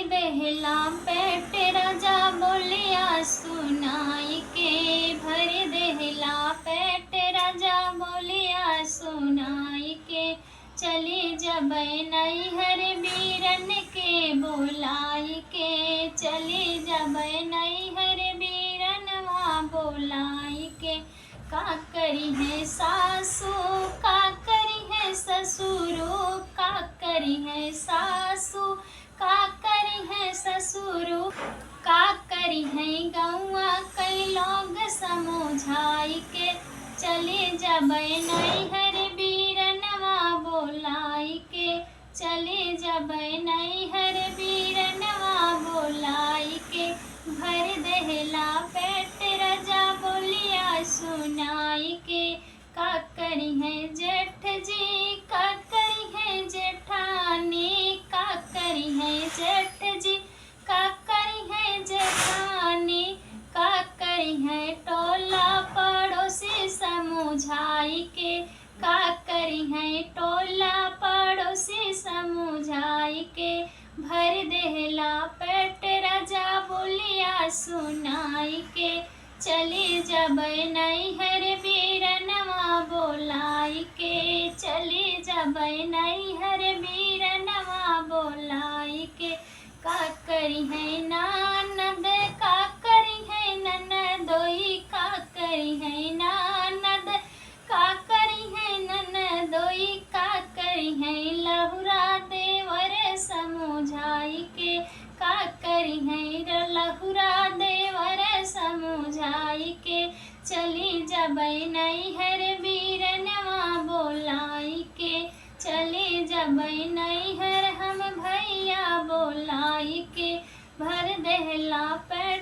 देहला पेट राजा बोलिया सुनाई के, भर देहला पेट राजा बोलिया सुनाई के। चली जबै नैहर बीरन के बोलाई के, चली जबै नैहर बीरनवा बोलाई के। का करी है सासू का करी है ससुरो, का करी है सासू का करी है ससुरो, का करी है गौआ कई लोग समझाई के। चले जबै नैहर बीरनवा बोलाई के, चले जबै नैहर बीरनवा बोलाई के। भर देहला पेट राजा बोलिया सुनाई के। का करी है जेठ जी का करी है जेठानी, का करी है जेठ जी का करी है जेठानी। का करी है टोला पड़ोसी समझाई के, का करी है टोला पड़ोसी समझाई के। भर देहला पेट राजा बोलिया सुनाई के। चली जबै नैहर बीरनवा बोलाई के, चली जबै नैहर बीरनवा बोलाई के। का करी है ननद का करी है ननदोई, का करी है ननद का करी है ननदोई। का करी है लहुरा देवर समझाई के, का करी है लहुरा देवर समझाई के। चली जबै नैहर बीरनवा बोलाई के, चली जबै नैहर हम भैया बोलाई के। भर देहला पे